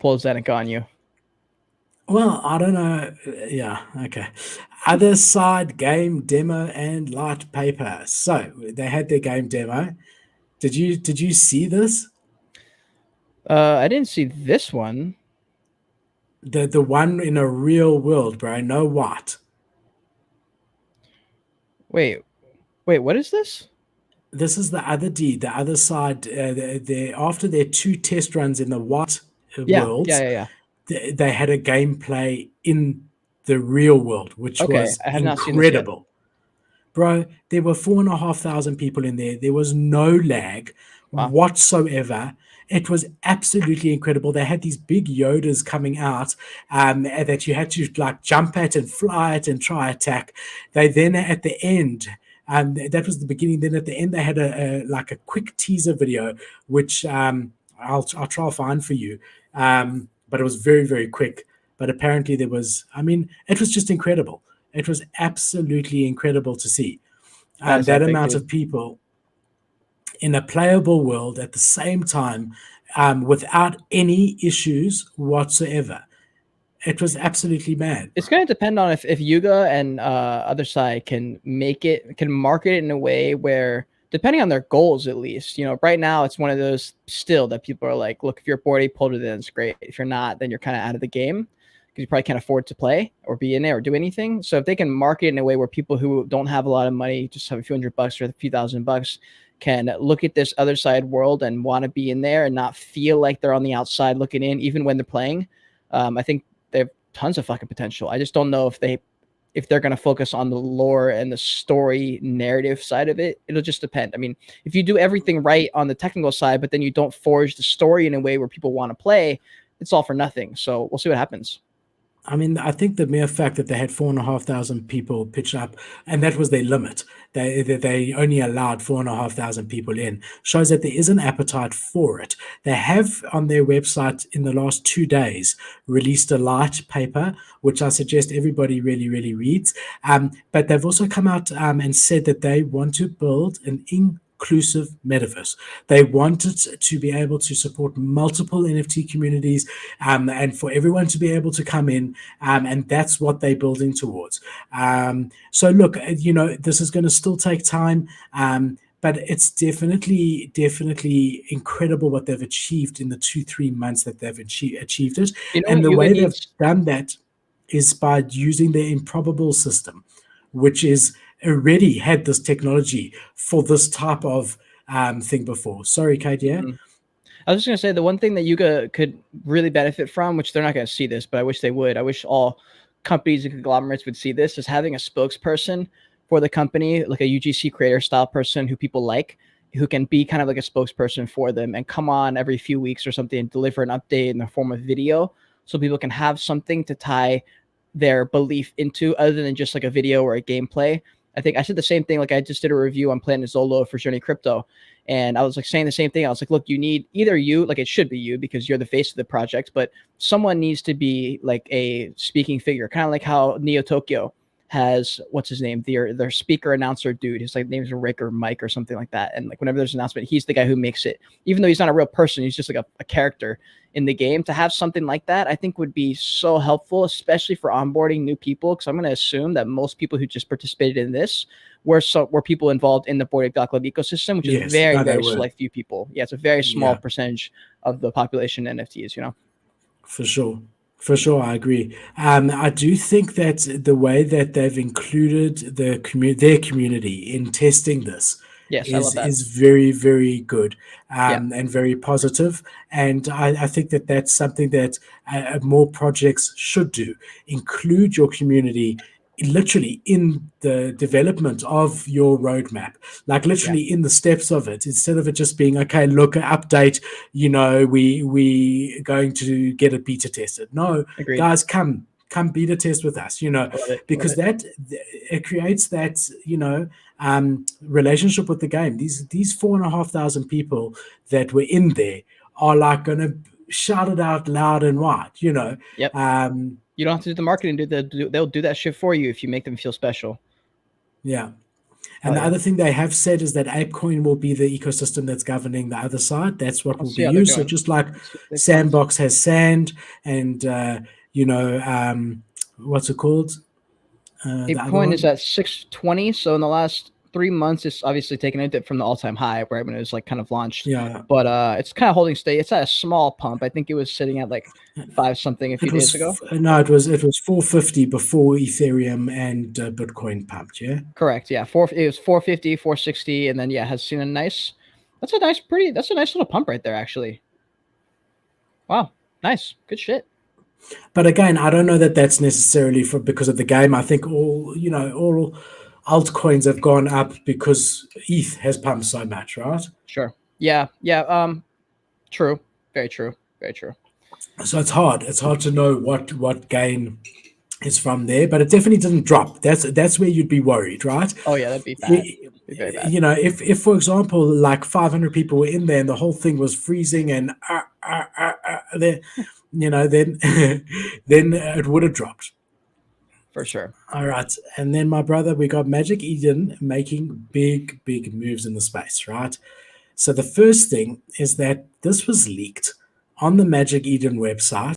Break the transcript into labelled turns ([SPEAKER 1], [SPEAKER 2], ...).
[SPEAKER 1] pull Zenek on you.
[SPEAKER 2] Well, I don't know. Yeah, okay. Otherside game demo and light paper. So they had their game demo. Did you see this?
[SPEAKER 1] I didn't see this one.
[SPEAKER 2] The one in a real world, bro. No what?
[SPEAKER 1] Wait, what is this?
[SPEAKER 2] This is the other deed, the other side. After their two test runs in the what
[SPEAKER 1] Yeah, yeah,
[SPEAKER 2] worlds,
[SPEAKER 1] yeah, yeah.
[SPEAKER 2] they had a gameplay in the real world, which
[SPEAKER 1] Okay,
[SPEAKER 2] was
[SPEAKER 1] I have not seen this yet.
[SPEAKER 2] incredible. Bro, there were 4,500 people in there. There was no lag
[SPEAKER 1] Wow.
[SPEAKER 2] whatsoever. It was absolutely incredible. They had these big Yodas coming out that you had to like jump at and fly at and try attack. They then at the end, that was the beginning. Then at the end, they had like a quick teaser video, which I'll try to find for you. But it was very, very quick. But apparently there was, I mean, it was just incredible. It was absolutely incredible to see
[SPEAKER 1] That is
[SPEAKER 2] that
[SPEAKER 1] epic,
[SPEAKER 2] amount
[SPEAKER 1] dude.
[SPEAKER 2] of people in a playable world at the same time without any issues whatsoever. It was absolutely mad.
[SPEAKER 1] It's going to depend on if Yuga and Otherside can market it in a way where, depending on their goals at least, right now it's one of those still that people are like, look, if you're bored, you pulled it in, it's great. If you're not, then you're kind of out of the game because you probably can't afford to play or be in there or do anything. So if they can market it in a way where people who don't have a lot of money, just have a few $100 or a few $1,000, can look at this Otherside world and want to be in there and not feel like they're on the outside looking in, even when they're playing, I think they have tons of fucking potential. I just don't know if they're going to focus on the lore and the story narrative side of it. It'll just depend. I mean, if you do everything right on the technical side, but then you don't forge the story in a way where people want to play, it's all for nothing. So we'll see what happens.
[SPEAKER 2] I mean, I think the mere fact that they had 4,500 people pitch up, and that was their limit. They only allowed 4,500 people in, shows that there is an appetite for it. They have on their website in the last 2 days released a light paper, which I suggest everybody really, really reads. But they've also come out and said that they want to build an inclusive metaverse. They wanted to be able to support multiple NFT communities and for everyone to be able to come in, and that's what they're building towards. So look, this is going to still take time. But it's definitely incredible what they've achieved in the 2-3 months that they've achieved it. And the way they've done that is by using their improbable system, which is already had this technology for this type of thing before. Sorry, Cade, yeah?
[SPEAKER 1] I was just going to say the one thing that Yuga could really benefit from, which they're not going to see this, but I wish they would. I wish all companies and conglomerates would see this, is having a spokesperson for the company, like a UGC creator style person who people like, who can be kind of like a spokesperson for them and come on every few weeks or something and deliver an update in the form of video so people can have something to tie their belief into other than just like a video or a gameplay. I think I said the same thing. Like I just did a review on Planet Zolo for Journey Crypto. And I was like saying the same thing. I was like, look, you need either you, like it should be you because you're the face of the project, but someone needs to be like a speaking figure, kind of like how Neo Tokyo has, what's his name? Their speaker announcer dude. His like name's Rick or Mike or something like that. And like whenever there's an announcement, he's the guy who makes it, even though he's not a real person, he's just like a character in the game. To have something like that, I think would be so helpful, especially for onboarding new people. Because I'm going to assume that most people who just participated in this were people involved in the Bored Ape Club ecosystem, which is very select few people. Yeah, it's a very small percentage of the population in NFTs.
[SPEAKER 2] For sure. For sure, I agree. I do think that the way that they've included their community in testing this is very, very good and very positive. And I think that that's something that more projects should do. Include your community literally in the development of your roadmap, like literally in the steps of it, instead of it just being, okay, look, update, we going to get it beta tested. No,
[SPEAKER 1] Agreed.
[SPEAKER 2] Guys, come beta test with us, because that it creates that, relationship with the game. These 4,500 people that were in there are like going to shout it out loud and wide,
[SPEAKER 1] Yep. You don't have to do the marketing. They'll do that shit for you if you make them feel special.
[SPEAKER 2] Yeah. And
[SPEAKER 1] Hell
[SPEAKER 2] the
[SPEAKER 1] yeah.
[SPEAKER 2] other thing they have said is that ApeCoin will be the ecosystem that's governing the other side. That's what will
[SPEAKER 1] Let's see
[SPEAKER 2] be
[SPEAKER 1] how they're
[SPEAKER 2] used. So
[SPEAKER 1] doing.
[SPEAKER 2] just like
[SPEAKER 1] Let's see what they've found.
[SPEAKER 2] Sandbox has sand, and what's it called? The other
[SPEAKER 1] ApeCoin is
[SPEAKER 2] one.
[SPEAKER 1] at 620. So in the last 3 months, it's obviously taken a dip from the all-time high right when it was like kind of launched.
[SPEAKER 2] Yeah,
[SPEAKER 1] But it's kind of holding steady. It's at a small pump. I think it was sitting at like 5 something a few
[SPEAKER 2] it
[SPEAKER 1] days
[SPEAKER 2] was
[SPEAKER 1] ago.
[SPEAKER 2] no, it was 450 before Ethereum and Bitcoin pumped. Yeah.
[SPEAKER 1] Correct. Yeah. It was 450, 460, and then yeah, has seen a nice. That's a nice little pump right there, actually. Wow. Nice. Good shit.
[SPEAKER 2] But again, I don't know that that's necessarily because of the game. I think all altcoins have gone up because ETH has pumped so much, right?
[SPEAKER 1] Sure. Yeah. Yeah. True. Very true. Very true.
[SPEAKER 2] So it's hard. It's hard to know what gain is from there, but it definitely didn't drop. That's where you'd be worried, right?
[SPEAKER 1] Oh yeah, that'd be bad. Be very bad.
[SPEAKER 2] If for example, like 500 people were in there and the whole thing was freezing and then then then it would have dropped.
[SPEAKER 1] For sure.
[SPEAKER 2] All right. And then, my brother, we got Magic Eden making big, big moves in the space, right? So the first thing is that this was leaked on the Magic Eden website